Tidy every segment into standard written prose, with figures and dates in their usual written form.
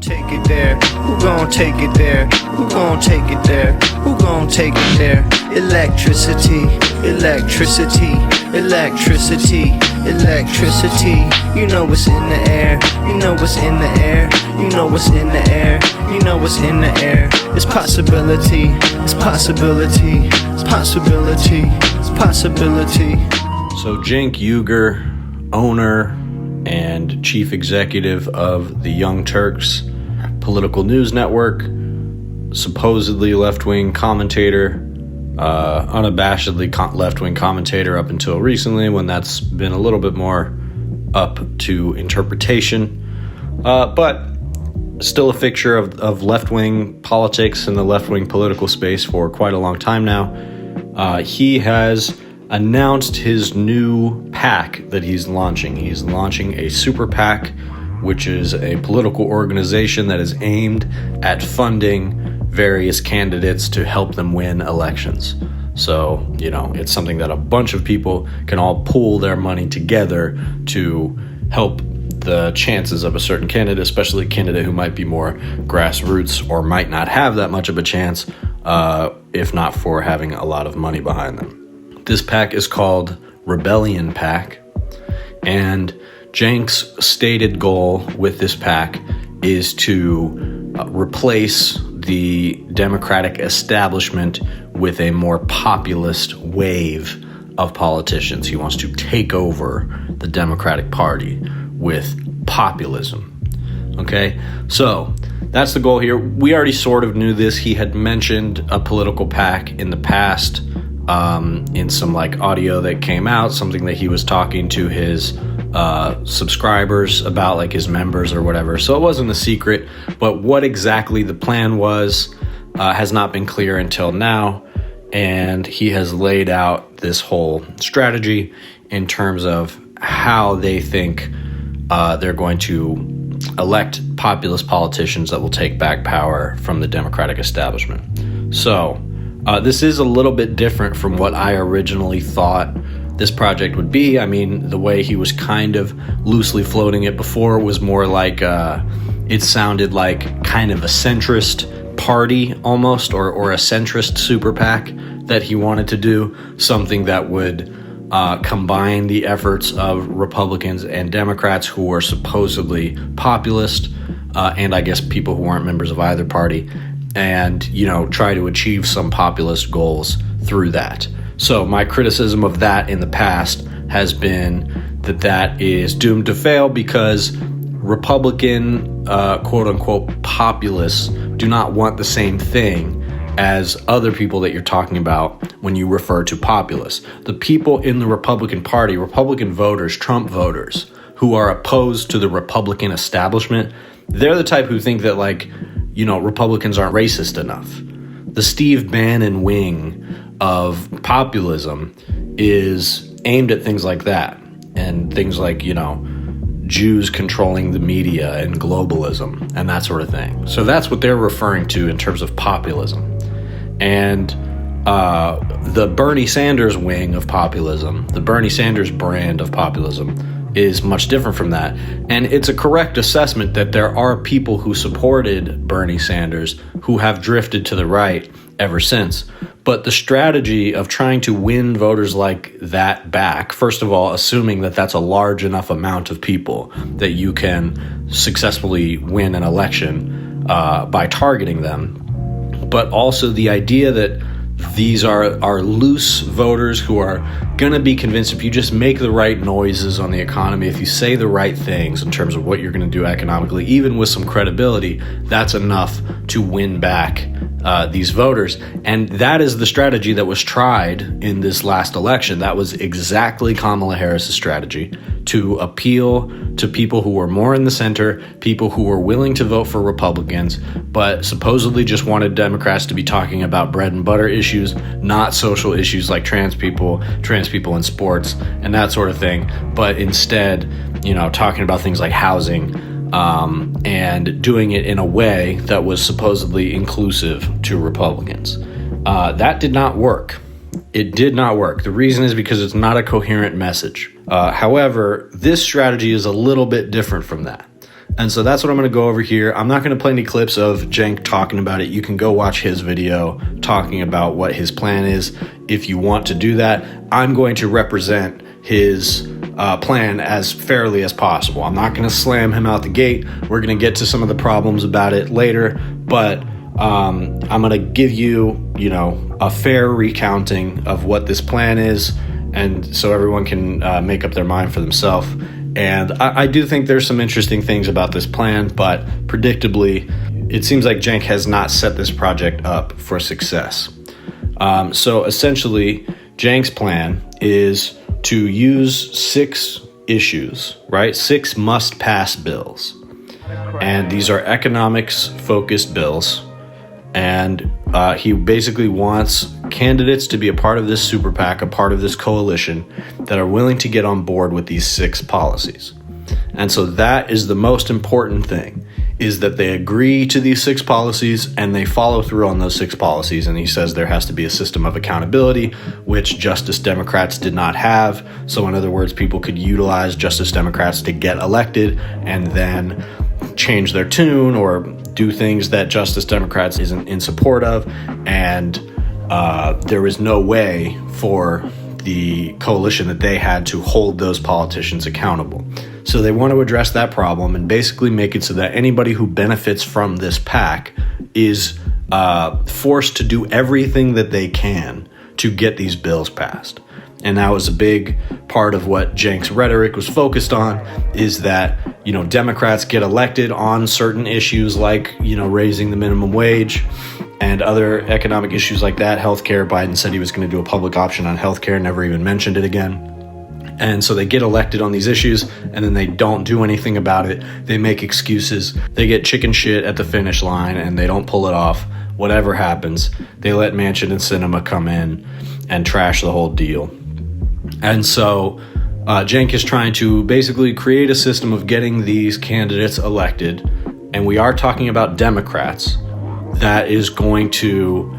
Take it there, who gon' take it there, who gon' take it there, who gon' take it there? Electricity, electricity, electricity, electricity. You know what's in the air, you know what's in the air, you know what's in the air, you know what's in the air. It's possibility, it's possibility, it's possibility, it's possibility. So Cenk Uygur, owner and chief executive of the Young Turks political news network, supposedly left-wing commentator, unabashedly left-wing commentator up until recently, when that's been a little bit more up to interpretation, but still a fixture of left-wing politics and the left-wing political space for quite a long time now. He has announced his new PAC that he's launching. He's launching a super PAC, which is a political organization that is aimed at funding various candidates to help them win elections. So, you know, it's something that a bunch of people can all pool their money together to help the chances of a certain candidate, especially a candidate who might be more grassroots or might not have that much of a chance, if not for having a lot of money behind them. This PAC is called Rebellion PAC, and Cenk's stated goal with this PAC is to replace the Democratic establishment with a more populist wave of politicians. He wants to take over the Democratic Party with populism. Okay, so that's the goal here. We already sort of knew this. He had mentioned a political PAC in the past, in some like audio that came out, something that he was talking to his subscribers about, like his members or whatever. So it wasn't a secret, but what exactly the plan was has not been clear until now. And he has laid out this whole strategy in terms of how they think they're going to elect populist politicians that will take back power from the Democratic establishment. So this is a little bit different from what I originally thought this project would be. I mean, the way he was kind of loosely floating it before was more like, it sounded like kind of a centrist party almost, or a centrist super PAC that he wanted to do, something that would combine the efforts of Republicans and Democrats who are supposedly populist, and I guess people who aren't members of either party, and, you know, try to achieve some populist goals through that. So my criticism of that in the past has been that that is doomed to fail because Republican, quote-unquote, populists do not want the same thing as other people that you're talking about when you refer to populists. The people in the Republican Party, Republican voters, Trump voters, who are opposed to the Republican establishment, they're the type who think that, like, you know, Republicans aren't racist enough. The Steve Bannon wing of populism is aimed at things like that, and things like, you know, Jews controlling the media and globalism and that sort of thing. So that's what they're referring to in terms of populism. And the Bernie Sanders wing of populism, the Bernie Sanders brand of populism, is much different from that. And it's a correct assessment that there are people who supported Bernie Sanders who have drifted to the right ever since. But the strategy of trying to win voters like that back, first of all, assuming that that's a large enough amount of people that you can successfully win an election by targeting them, but also the idea that these are loose voters who are going to be convinced if you just make the right noises on the economy, if you say the right things in terms of what you're going to do economically, even with some credibility, that's enough to win back these voters. And that is the strategy that was tried in this last election. That was exactly Kamala Harris's strategy, to appeal to people who were more in the center, people who were willing to vote for Republicans, but supposedly just wanted Democrats to be talking about bread and butter issues, not social issues like trans people in sports and that sort of thing, but instead, you know, talking about things like housing, and doing it in a way that was supposedly inclusive to Republicans. That did not work. It did not work. The reason is because it's not a coherent message. However, this strategy is a little bit different from that. And so that's what I'm going to go over here. I'm not going to play any clips of Cenk talking about it. You can go watch his video talking about what his plan is if you want to do that. I'm going to represent his plan as fairly as possible. I'm not going to slam him out the gate. We're going to get to some of the problems about it later, but I'm going to give you, a fair recounting of what this plan is, and so everyone can make up their mind for themselves. And I do think there's some interesting things about this plan, but predictably, it seems like Cenk has not set this project up for success. So essentially, Cenk's plan is to use 6 issues, right? 6 must-pass bills. And these are economics-focused bills. And he basically wants candidates to be a part of this super PAC, a part of this coalition that are willing to get on board with these 6 policies. And so that is the most important thing, is that they agree to these 6 policies and they follow through on those 6 policies. And he says there has to be a system of accountability, which Justice Democrats did not have. So in other words, people could utilize Justice Democrats to get elected and then change their tune or do things that Justice Democrats isn't in support of. And there was no way for the coalition that they had to hold those politicians accountable. So they want to address that problem and basically make it so that anybody who benefits from this PAC is forced to do everything that they can to get these bills passed. And that was a big part of what Cenk's rhetoric was focused on, is that, Democrats get elected on certain issues like, raising the minimum wage and other economic issues like that. Healthcare, Biden said he was going to do a public option on healthcare, never even mentioned it again. And so they get elected on these issues and then they don't do anything about it. They make excuses. They get chicken shit at the finish line and they don't pull it off. Whatever happens, they let Manchin and Sinema come in and trash the whole deal. And so Cenk is trying to basically create a system of getting these candidates elected, and we are talking about Democrats, that is going to,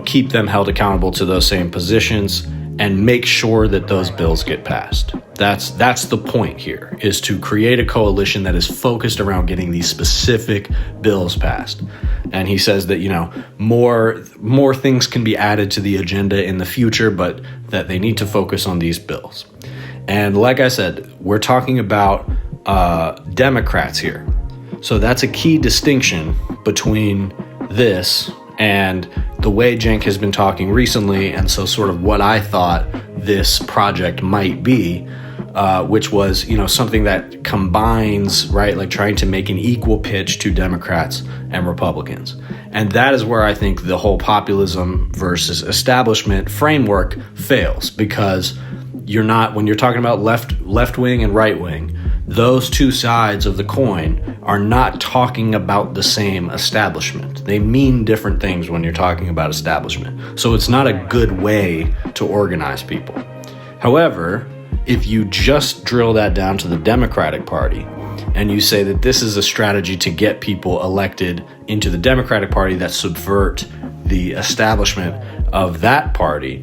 keep them held accountable to those same positions and make sure that those bills get passed. That's the point here, is to create a coalition that is focused around getting these specific bills passed. And he says that, more things can be added to the agenda in the future, but that they need to focus on these bills. And like I said, we're talking about Democrats here. So that's a key distinction between this and the way Cenk has been talking recently, and so sort of what I thought this project might be, which was, something that combines, right, like trying to make an equal pitch to Democrats and Republicans. And that is where I think the whole populism versus establishment framework fails, because when you're talking about left wing and right wing, those two sides of the coin are not talking about the same establishment. They mean different things when you're talking about establishment. So it's not a good way to organize people. However, if you just drill that down to the Democratic Party and you say that this is a strategy to get people elected into the Democratic Party that subvert the establishment of that party,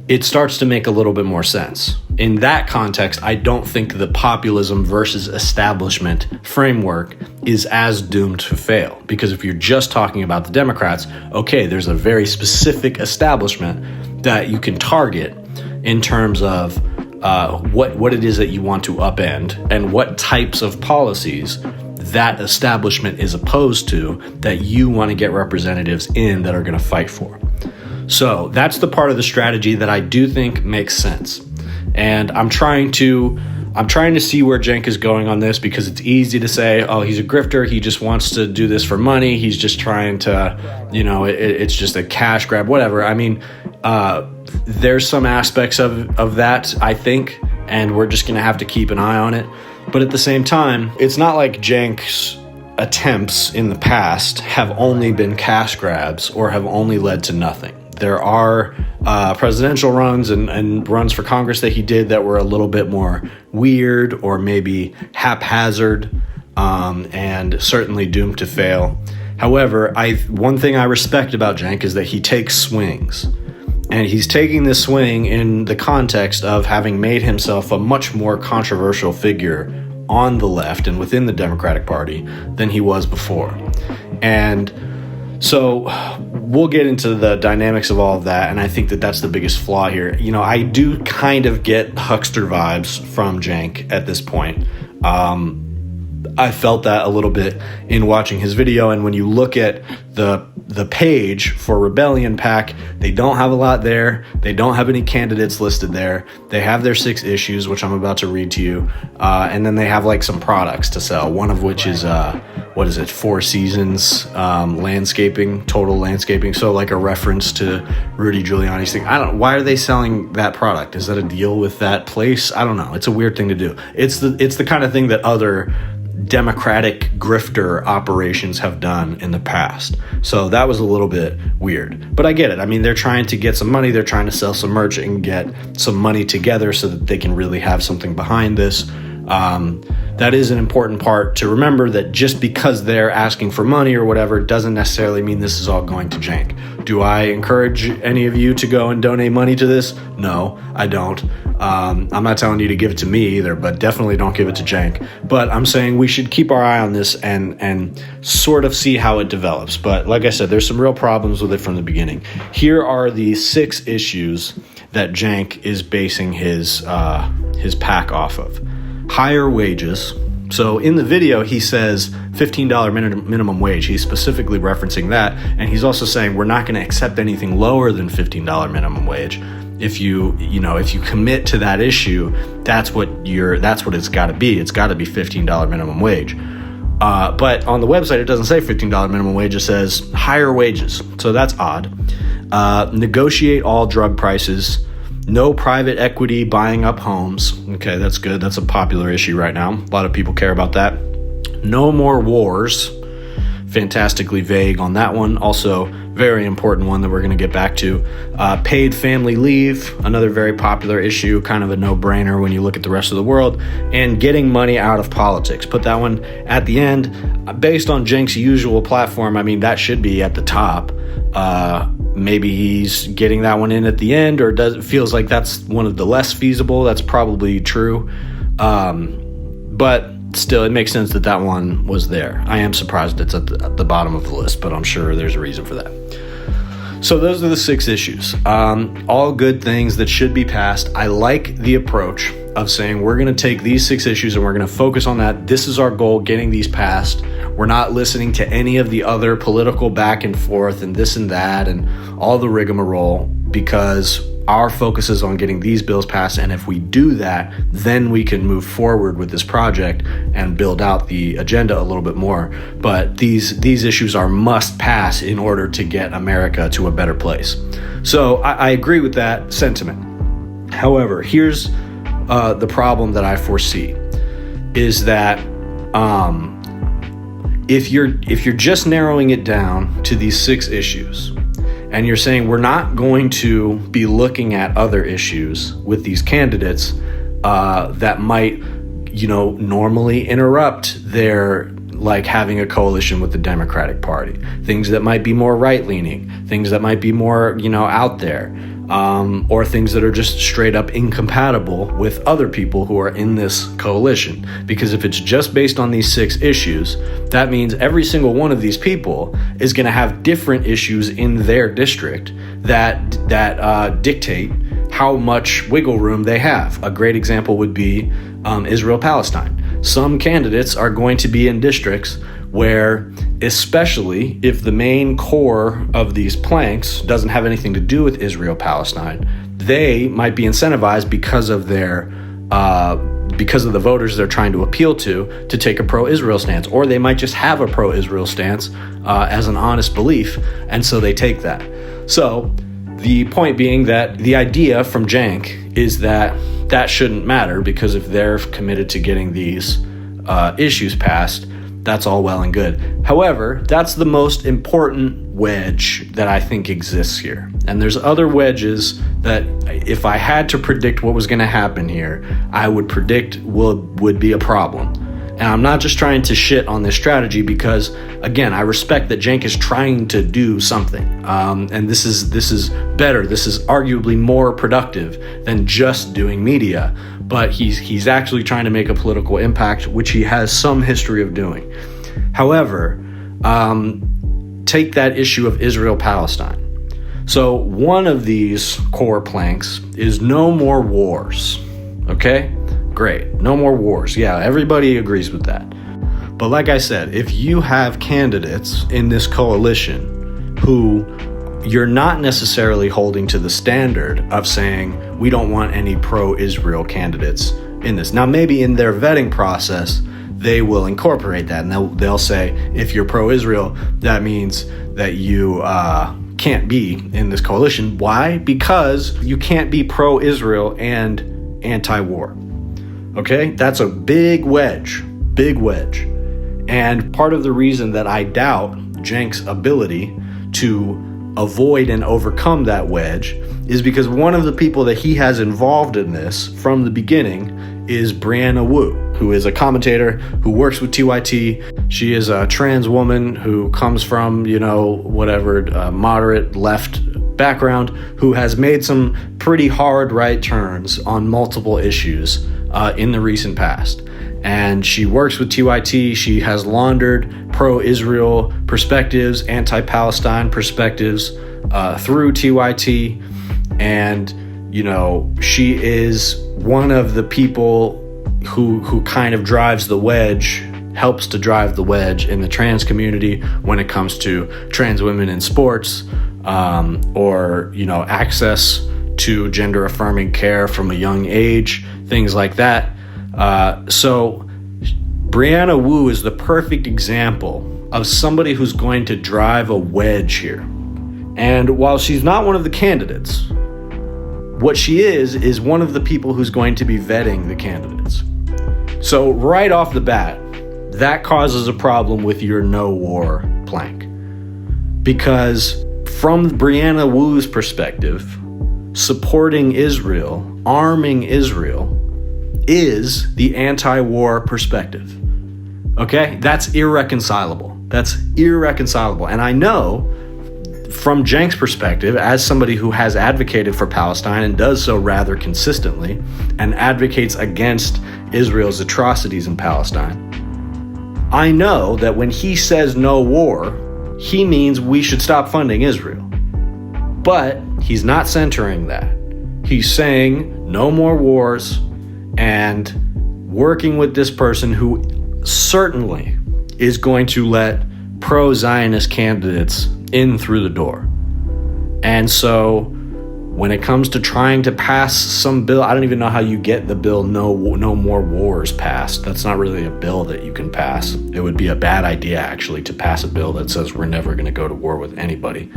it starts to make a little bit more sense. In that context, I don't think the populism versus establishment framework is as doomed to fail. Because if you're just talking about the Democrats, okay, there's a very specific establishment that you can target in terms of what it is that you want to upend and what types of policies that establishment is opposed to that you want to get representatives in that are going to fight for. So that's the part of the strategy that I do think makes sense. And I'm trying to see where Cenk is going on this, because it's easy to say, oh, he's a grifter. He just wants to do this for money. He's just trying to, it's just a cash grab, whatever. I mean, there's some aspects of that, I think, and we're just going to have to keep an eye on it. But at the same time, it's not like Cenk's attempts in the past have only been cash grabs or have only led to nothing. There are presidential runs and runs for Congress that he did that were a little bit more weird or maybe haphazard, and certainly doomed to fail. However, one thing I respect about Cenk is that he takes swings. And he's taking this swing in the context of having made himself a much more controversial figure on the left and within the Democratic Party than he was before. And so we'll get into the dynamics of all of that, and I think that that's the biggest flaw here. You know, I do kind of get Huster vibes from Cenk at this point. I felt that a little bit in watching his video, and when you look at the page for Rebellion PAC, they don't have a lot there. They don't have any candidates listed there. They have their 6 issues, which I'm about to read to you, and then they have like some products to sell, one of which is 4 Seasons landscaping, total landscaping, so like a reference to Rudy Giuliani's thing. Why are they selling that product? Is that a deal with that place? I don't know. It's a weird thing to do. It's the kind of thing that other Democratic grifter operations have done in the past. So that was a little bit weird, but I get it. I mean, they're trying to get some money. They're trying to sell some merch and get some money together so that they can really have something behind this. That is an important part to remember, that just because they're asking for money or whatever doesn't necessarily mean this is all going to Cenk. Do I encourage any of you to go and donate money to this? No, I don't. I'm not telling you to give it to me either, but definitely don't give it to Cenk. But I'm saying we should keep our eye on this and sort of see how it develops. But like I said, there's some real problems with it from the beginning. Here are the 6 issues that Cenk is basing his PAC off of. Higher wages. So in the video, he says $15 minimum wage. He's specifically referencing that. And he's also saying we're not going to accept anything lower than $15 minimum wage. If you commit to that issue, that's what it's got to be. It's got to be $15 minimum wage. But on the website, it doesn't say $15 minimum wage. It says higher wages. So that's odd. Negotiate all drug prices. No private equity buying up homes. Okay, that's good. That's a popular issue right now. A lot of people care about that. No more wars. Fantastically vague on that one. Also, very important one that we're going to get back to. Paid family leave, another very popular issue, kind of a no-brainer when you look at the rest of the world. And getting money out of politics. Put that one at the end. Based on Cenk's usual platform, I mean, that should be at the top. Maybe he's getting that one in at the end, or it feels like that's one of the less feasible. That's probably true. But still, it makes sense that one was there. I am surprised it's at the bottom of the list, but I'm sure there's a reason for that. So those are the 6 issues. All good things that should be passed. I like the approach of saying we're going to take these 6 issues and we're going to focus on that. This is our goal, getting these passed. We're not listening to any of the other political back and forth and this and that and all the rigmarole, because our focus is on getting these bills passed. And if we do that, then we can move forward with this project and build out the agenda a little bit more. But these issues are must pass in order to get America to a better place. So I agree with that sentiment. However, here's the problem that I foresee is that if you're just narrowing it down to these 6 issues, and you're saying we're not going to be looking at other issues with these candidates that might, normally interrupt their, like, having a coalition with the Democratic Party, things that might be more right-leaning, things that might be more, out there, or things that are just straight up incompatible with other people who are in this coalition. Because if it's just based on these 6 issues, that means every single one of these people is going to have different issues in their district that dictate how much wiggle room they have. A great example would be Israel-Palestine. Some candidates are going to be in districts where, especially if the main core of these planks doesn't have anything to do with Israel-Palestine, they might be incentivized because of the voters they're trying to appeal to take a pro-Israel stance, or they might just have a pro-Israel stance as an honest belief, and so they take that. So the point being that the idea from Cenk is that shouldn't matter, because if they're committed to getting these issues passed, that's all well and good. However, that's the most important wedge that I think exists here. And there's other wedges that, if I had to predict what was going to happen here, I would predict would be a problem. And I'm not just trying to shit on this strategy because, again, I respect that Cenk is trying to do something. And this is better. This is arguably more productive than just doing media. But he's actually trying to make a political impact, which he has some history of doing. However, take that issue of Israel-Palestine. So one of these core planks is no more wars. Okay? Great. No more wars. Yeah, everybody agrees with that. But like I said, if you have candidates in this coalition who you're not necessarily holding to the standard of saying, we don't want any pro-Israel candidates in this. Now, maybe in their vetting process, they will incorporate that. And they'll say, if you're pro-Israel, that means that you can't be in this coalition. Why? Because you can't be pro-Israel and anti-war. Okay? That's a big wedge. Big wedge. And part of the reason that I doubt Cenk's ability to avoid and overcome that wedge is because one of the people that he has involved in this from the beginning is Brianna Wu, who is a commentator who works with TYT. She is a trans woman who comes from, moderate left background, who has made some pretty hard right turns on multiple issues in the recent past. And she works with TYT. She has laundered pro-Israel perspectives, anti-Palestine perspectives through TYT. And, she is one of the people who kind of drives the wedge, helps to drive the wedge in the trans community when it comes to trans women in sports, or access to gender affirming care from a young age, things like that. So Brianna Wu is the perfect example of somebody who's going to drive a wedge here. And while she's not one of the candidates, what she is one of the people who's going to be vetting the candidates. So right off the bat, that causes a problem with your no war plank. Because from Brianna Wu's perspective, supporting Israel, arming Israel, is the anti-war perspective. Okay? That's irreconcilable. And I know from Cenk's perspective, as somebody who has advocated for Palestine and does so rather consistently and advocates against Israel's atrocities in Palestine, I know that when he says no war, he means we should stop funding Israel. But he's not centering that. He's saying no more wars and working with this person who certainly is going to let pro-Zionist candidates in through the door. And so when it comes to trying to pass some bill, I don't even know how you get the bill no more wars passed. That's not really a bill that you can pass. It would be a bad idea, actually, to pass a bill that says we're never going to go to war with anybody.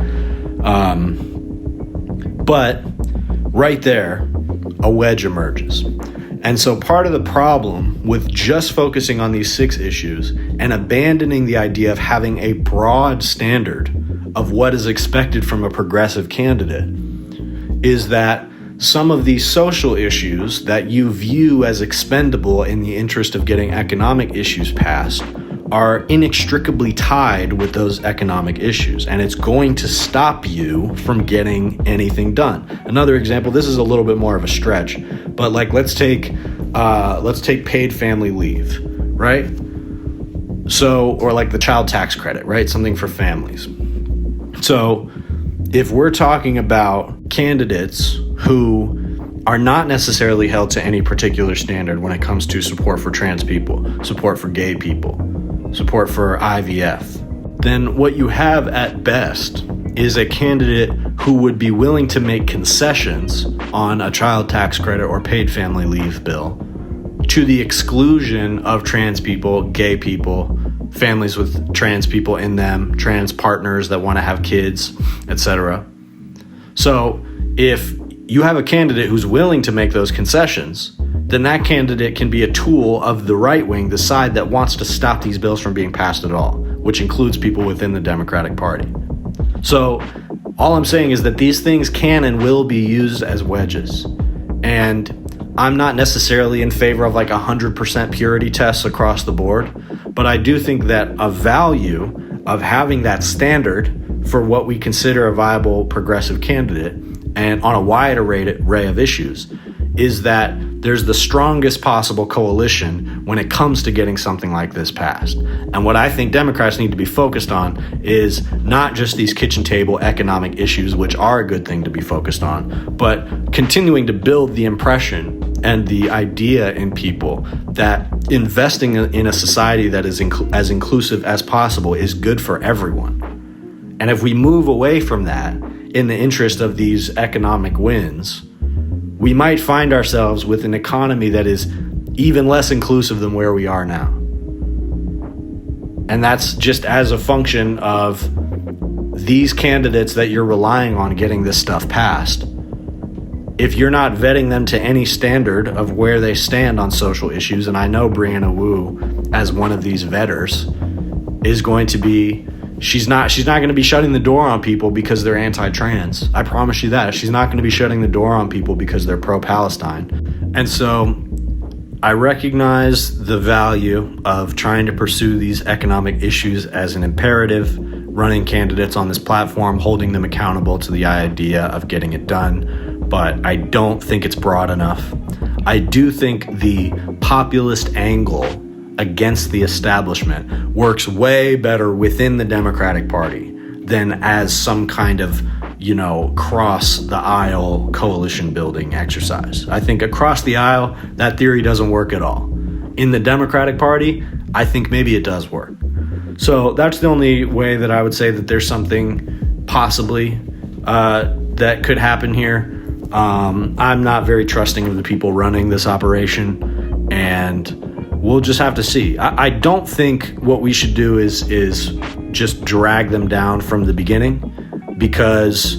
But right there, a wedge emerges. And so part of the problem with just focusing on these 6 issues and abandoning the idea of having a broad standard of what is expected from a progressive candidate is that some of these social issues that you view as expendable in the interest of getting economic issues passed are inextricably tied with those economic issues, and it's going to stop you from getting anything done. Another example, this is a little bit more of a stretch, but let's take paid family leave, right? So, or the child tax credit, right? Something for families. So if we're talking about candidates who are not necessarily held to any particular standard when it comes to support for trans people, support for gay people, support for IVF, then what you have at best is a candidate who would be willing to make concessions on a child tax credit or paid family leave bill to the exclusion of trans people, gay people, families with trans people in them, trans partners that want to have kids, etc. So if you have a candidate who's willing to make those concessions, then that candidate can be a tool of the right wing, the side that wants to stop these bills from being passed at all, which includes people within the Democratic Party. So all I'm saying is that these things can and will be used as wedges. And I'm not necessarily in favor of like 100% purity tests across the board, but I do think that a value of having that standard for what we consider a viable progressive candidate and on a wide array of issues is that there's the strongest possible coalition when it comes to getting something like this passed. And what I think Democrats need to be focused on is not just these kitchen table economic issues, which are a good thing to be focused on, but continuing to build the impression and the idea in people that investing in a society that is as inclusive as possible is good for everyone. And if we move away from that in the interest of these economic wins, we might find ourselves with an economy that is even less inclusive than where we are now. And that's just as a function of these candidates that you're relying on getting this stuff passed. If you're not vetting them to any standard of where they stand on social issues, and I know Brianna Wu, as one of these vetters, is going to be, she's not going to be shutting the door on people because they're anti-trans. I promise you that. She's not going to be shutting the door on people because they're pro-Palestine. And so I recognize the value of trying to pursue these economic issues as an imperative, running candidates on this platform, holding them accountable to the idea of getting it done. But I don't think it's broad enough. I do think the populist angle against the establishment works way better within the Democratic Party than as some kind of, cross the aisle coalition building exercise. I think across the aisle, that theory doesn't work at all. In the Democratic Party, I think maybe it does work. So that's the only way that I would say that there's something possibly that could happen here. I'm not very trusting of the people running this operation, and we'll just have to see. I don't think what we should do is just drag them down from the beginning, because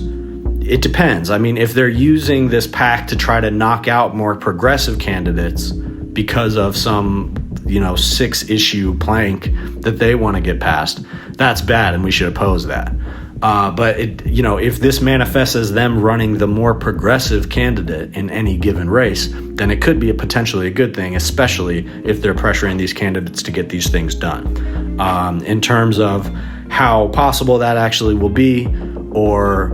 it depends. I mean, if they're using this PAC to try to knock out more progressive candidates because of some 6-issue plank that they want to get passed, that's bad, and we should oppose that. But if this manifests as them running the more progressive candidate in any given race, then it could be potentially a good thing, especially if they're pressuring these candidates to get these things done. In terms of how possible that actually will be, or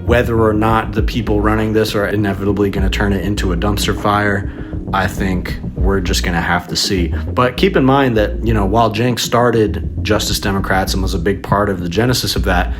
whether or not the people running this are inevitably going to turn it into a dumpster fire, I think we're just going to have to see. But keep in mind that, while Cenk started Justice Democrats and was a big part of the genesis of that,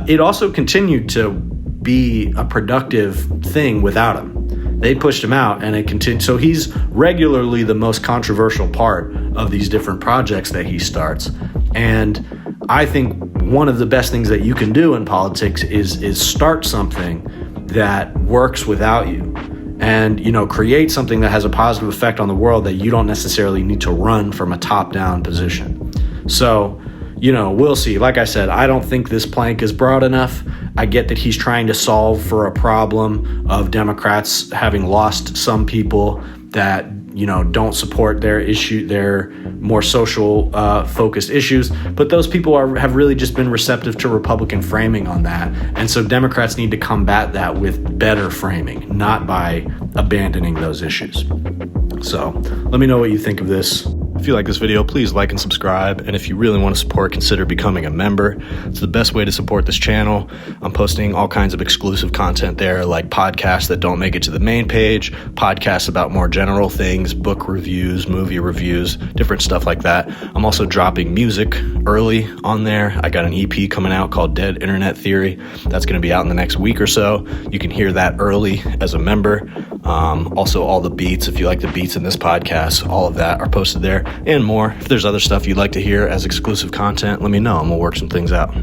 it also continued to be a productive thing without him. They pushed him out, and it continued. So he's regularly the most controversial part of these different projects that he starts. And I think one of the best things that you can do in politics is start something that works without you. And, create something that has a positive effect on the world that you don't necessarily need to run from a top-down position. So, we'll see. Like I said, I don't think this plank is broad enough. I get that he's trying to solve for a problem of Democrats having lost some people that, don't support their more social focused issues. But those people have really just been receptive to Republican framing on that. And so Democrats need to combat that with better framing, not by abandoning those issues. So let me know what you think of this. If you like this video, please like and subscribe. And if you really want to support, consider becoming a member. It's the best way to support this channel. I'm posting all kinds of exclusive content there, like podcasts that don't make it to the main page, podcasts about more general things, book reviews, movie reviews, different stuff like that. I'm also dropping music early on there. I got an EP coming out called Dead Internet Theory. That's going to be out in the next week or so. You can hear that early as a member. Also, all the beats, if you like the beats in this podcast, all of that are posted there and more. If there's other stuff you'd like to hear as exclusive content, let me know and we'll work some things out.